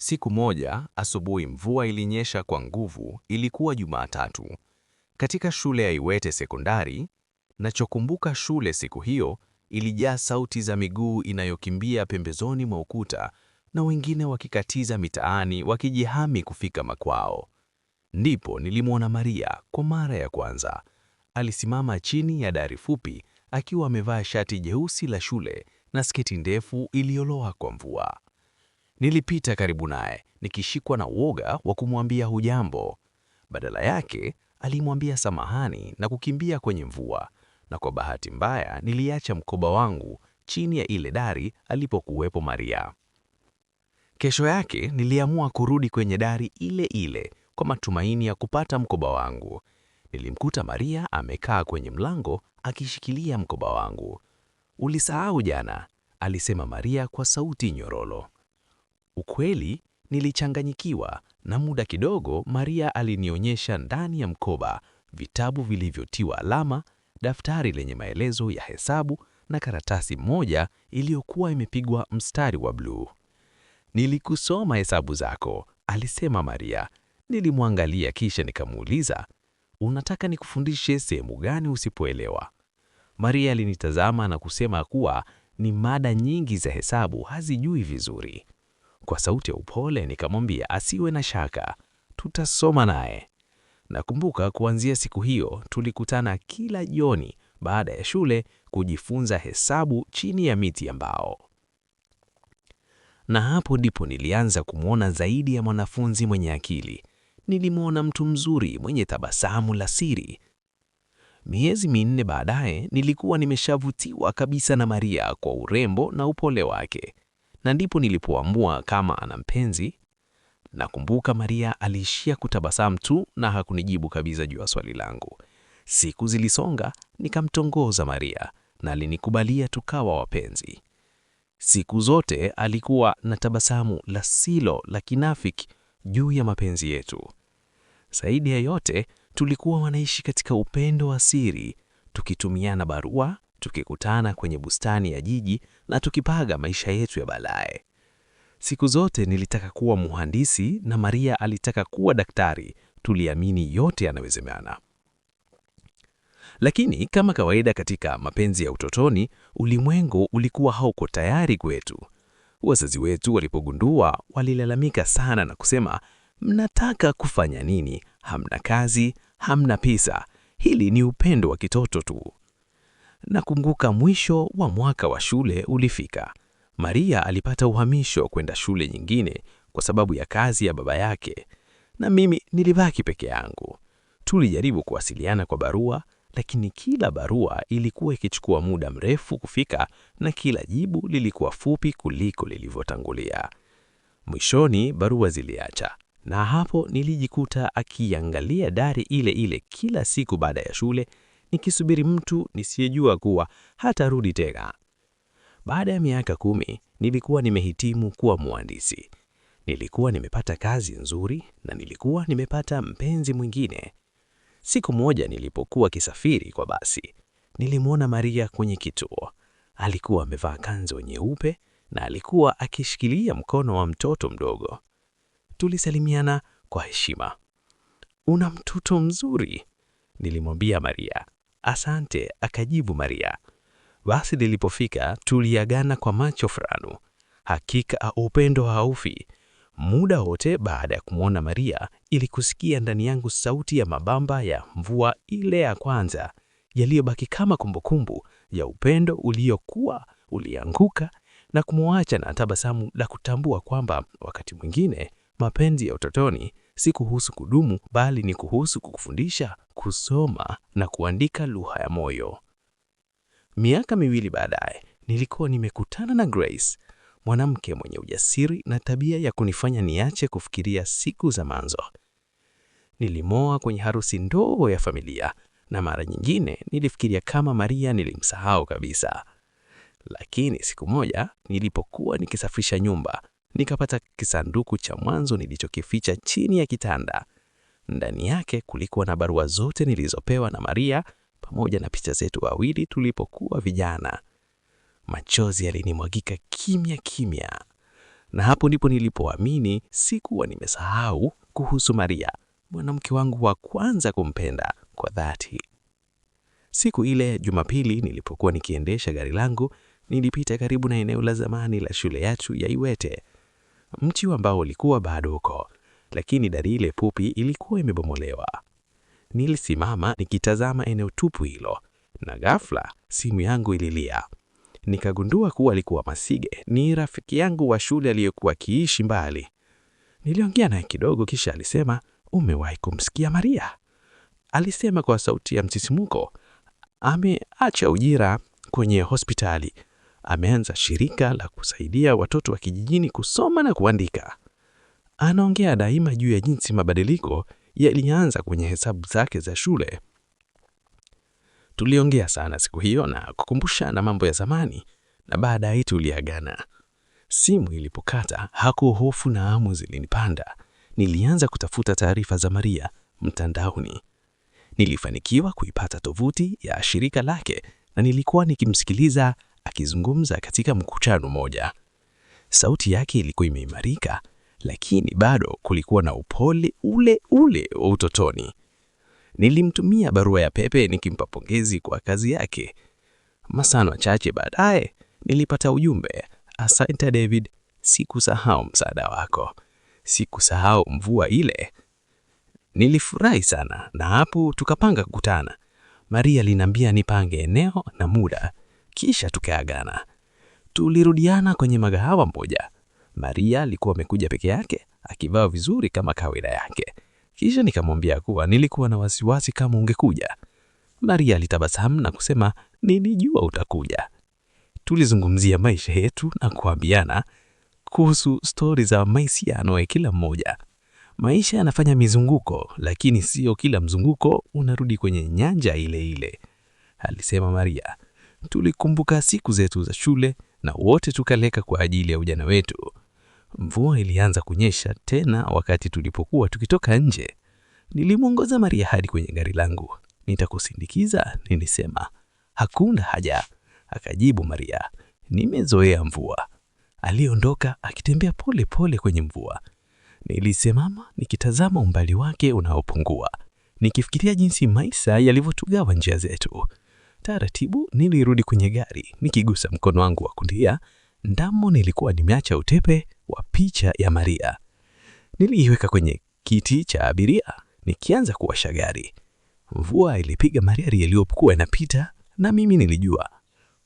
Siku moja, asubuhi mvua ilinyesha kwa nguvu. Ilikuwa Jumatatu. Katika shule ya Iwete Sekondari, nachokumbuka shule siku hiyo ilijaa sauti za miguu inayokimbia pembezoni mwa ukuta na wengine wakikatiza mitaani wakijihami kufika makwao. Ndipo nilimwona Maria kwa mara ya kwanza. Alisimama chini ya dari fupi akiwa amevaa shati jeusi la shule na sketi ndefu iliyoloa kwa mvua. Nilipita karibu naye, nikishikwa na uoga wa kumwambia hujambo. Badala yake, alimwambia samahani na kukimbia kwenye mvua. Na kwa bahati mbaya, niliacha mkoba wangu chini ya ile dari alipokuwepo Maria. Kesho yake, niliamua kurudi kwenye dari ile ile kwa matumaini ya kupata mkoba wangu. Nilimkuta Maria amekaa kwenye mlango akishikilia mkoba wangu. "Ulisahau jana," alisema Maria kwa sauti nyororo. Ukweli, nilichanganyikiwa na muda kidogo Maria alinionyesha ndani ya mkoba vitabu vilivyotiwa alama, daftari lenye maelezo ya hesabu na karatasi moja iliyokuwa imepigwa mstari wa bluu. "Nilikusoma hesabu zako," alisema Maria. Nilimwangalia kisha nikamuuliza, "Unataka nikufundishe sehemu gani usipoelewa?" Maria alinitazama na kusema kuwa ni mada nyingi za hesabu hazijui vizuri. Kwa sauti ya upole nikamwambia asiwe na shaka, tutasoma naye. Nakumbuka kuanzia siku hiyo tulikutana kila jioni baada ya shule kujifunza hesabu chini ya miti ya mbao. Na hapo ndipo nilianza kumwona zaidi ya mwanafunzi mwenye akili. Nilimwona mtu mzuri mwenye tabasamu la siri. Miezi minne baadaye nilikuwa nimeshavutiwa kabisa na Maria kwa urembo na upole wake. Na ndipo nilipoamua kama ana mpenzi. Nakumbuka Maria aliishia kutabasamu tu na hakunijibu kabisa juu ya swali langu. Siku zilisonga, nikamtongoza Maria na alinikubalia tukawa wapenzi. Siku zote alikuwa na tabasamu la silo la kinafiki juu ya mapenzi yetu. Zaidi ya yote, tulikuwa wanaishi katika upendo wa siri, tukitumiana barua, tukikutana kwenye bustani ya jiji na tukipaga maisha yetu ya baadaye. Siku zote nilitaka kuwa mhandisi na Maria alitaka kuwa daktari. Tuliamini yote yanawezekana. Lakini kama kawaida katika mapenzi ya utotoni, ulimwengu ulikuwa hauko tayari kwetu. Wazazi wetu walipogundua walilalamika sana na kusema, "Mnataka kufanya nini? Hamna kazi, hamna pesa. Hili ni upendo wa kitoto tu." Nakumbuka mwisho wa mwaka wa shule ulifika. Maria alipata uhamisho kwenda shule nyingine kwa sababu ya kazi ya baba yake. Na mimi nilibaki peke yangu. Tulijaribu kuwasiliana kwa barua, lakini kila barua ilikuwa ikichukua muda mrefu kufika na kila jibu lilikuwa fupi kuliko lilivyotangulia. Mwishoni barua ziliacha. Na hapo nilijikuta akiangalia dari ile ile kila siku baada ya shule, nikisubiri mtu nisiyejua kuwa hatarudi tena. Baada ya miaka 10, nilikuwa nimehitimu kuwa mhandisi. Nilikuwa nimepata kazi nzuri na nilikuwa nimepata mpenzi mwingine. Siku moja nilipokuwa kisafiri kwa basi, nilimwona Maria kwenye kituo. Alikuwa amevaa kanzu nyeupe na alikuwa akishikilia mkono wa mtoto mdogo. Tulisalimiana kwa heshima. "Una mtoto mzuri," nilimwambia Maria. "Asante," akajibu Maria. Basi lilipofika tuliagana kwa macho furanu. Hakika upendo haufi. Muda wote baada ya kumwona Maria ili kusikia ndani yangu sauti ya mabamba ya mvua ile ya kwanza, yaliyobaki kama kumbukumbu ya upendo uliokuwa ulianguka na kumwacha na tabasamu la kutambua kwamba wakati mwingine mapenzi ya utotoni si kuhusu kudumu bali ni kuhusu kukufundisha kusoma na kuandika lugha ya moyo. Miaka 2 baadaye, nilikuwa nimekutana na Grace, mwanamke mwenye ujasiri na tabia ya kunifanya niache kufikiria siku za mwanzo. Nilimwoa kwenye harusi ndogo ya familia na mara nyingine nilifikiria kama Maria nilimsahau kabisa. Lakini siku moja nilipokuwa nikisafisha nyumba, nikapata kisanduku cha mwanzo nilichokificha chini ya kitanda. Ndani yake kulikuwa na barua zote nilizopewa na Maria pamoja na picha zetu wawili tulipokuwa vijana. Machozi yalinimwagika kimya kimya. Na hapo ndipo nilipoamini sikuwa nimesahau kuhusu Maria, mwanamke wangu wa kwanza kumpenda kwa dhati. Siku ile Jumapili nilipokuwa nikiendesha gari langu, nilipita karibu na eneo la zamani la shule yetu ya Iwete. Mti ambao ulikuwa bado uko, lakini dari ile fupi ilikuwa imebomolewa. Nilisimama nikitazama eneo tupu hilo, na ghafla simu yangu ililia. Nikagundua kuwa alikuwa Masige, ni rafiki yangu wa shule aliyekuwa akiishi mbali. Niliongea naye kidogo kisha alisema, "Umewahi kumsikia Maria?" Alisema kwa sauti ya msisimuko. "Ameacha ujira kwenye hospitali. Ameanza shirika la kusaidia watoto wa kijijini kusoma na kuandika." Anaongea daima juu ya jinsi mabadiliko yalianza kwenye hesabu zake za shule. Tuliongea sana siku hiyo na kukumbushana mambo ya zamani, na baadaye tuliagana. Simu ilipokata, hofu na hamu zilinipanda. Nilianza kutafuta taarifa za Maria mtandaoni. Nilifanikiwa kuipata tovuti ya shirika lake na nilikuwa nikimsikiliza akizungumza katika mkutano mmoja. Sauti yake ilikuwa imeimarika, lakini bado kulikuwa na upole ule ule wa utotoni. Nilimtumia barua ya pepe nikimpa pongezi kwa kazi yake. Masaa machache baadaye nilipata ujumbe, "Asante David, sikusahau msaada wako. Sikusahau mvua ile." Nilifurahi sana na hapo tukapanga kukutana. Maria aliniambia nipange eneo na muda, kisha tukaagana. Tulirudiana kwenye magahawa moja. Maria alikuwa amekuja peke yake, akivaa vizuri kama kawaida yake. Kisha nikamwambia kuwa nilikuwa na wasiwasi kama ungekuja. Maria alitabasamu na kusema, "Nilijua utakuja." Tulizungumzia maisha yetu na kuambiana kuhusu stori za mahusiano ya kila mmoja. Maisha yanafanya mizunguko, lakini sio kila mzunguko unarudi kwenye nyanja ile ile, alisema Maria. Tulikumbuka siku zetu za shule na wote tukaleka kwa ajili ya ujana wetu. Mvua ilianza kunyesha tena wakati tulipokuwa tukitoka nje. Nilimwongoza Maria hadi kwenye gari langu. "Nitakusindikiza," nilisema. "Hakuna haja," akajibu Maria. "Nimezoea mvua." Aliondoka akitembea pole pole kwenye mvua. Nilisimama nikitazama umbali wake unaopungua, nikifikiria jinsi maisha yalivyotugawa njia zetu. Taratibu nilirudi kwenye gari, nikigusa mkono wangu wa kulia, ndamo nilikuwa nimeacha utepe wa picha ya Maria. Niliiweka kwenye kiti cha abiria, nikianza kuwasha gari. Mvua ilipiga magari yaliyokuwa yanapita, na mimi nilijua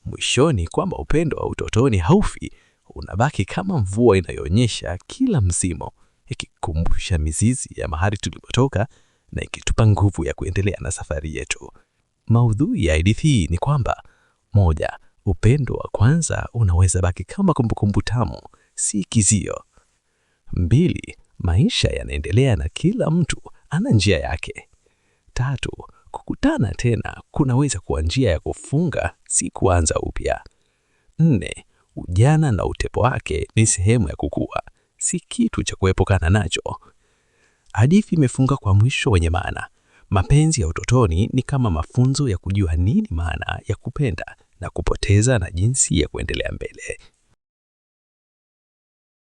mwishoni kwamba upendo wa utotoni haufi, unabaki kama mvua inayonyesha kila msimu, ikikumbusha mizizi ya mahali tulipotoka na ikitupa nguvu ya kuendelea na safari yetu. Maudhui ya hadithi ni kwamba: 1. Upendo wa kwanza unaweza baki kama kumbukumbu tamu, si kizio. 2. Maisha yanaendelea na kila mtu ana njia yake. 3. Kukutana tena kunaweza kuwa njia ya kufunga, si kuanza upya. 4. Ujana na utepo wake ni sehemu ya kukua, si kitu cha kuepukana nacho. Hadithi imefunga kwa mwisho wenye maana. Mapenzi ya utotoni ni kama mafunzo ya kujua nini maana ya kupenda na kupoteza na jinsi ya kuendelea mbele.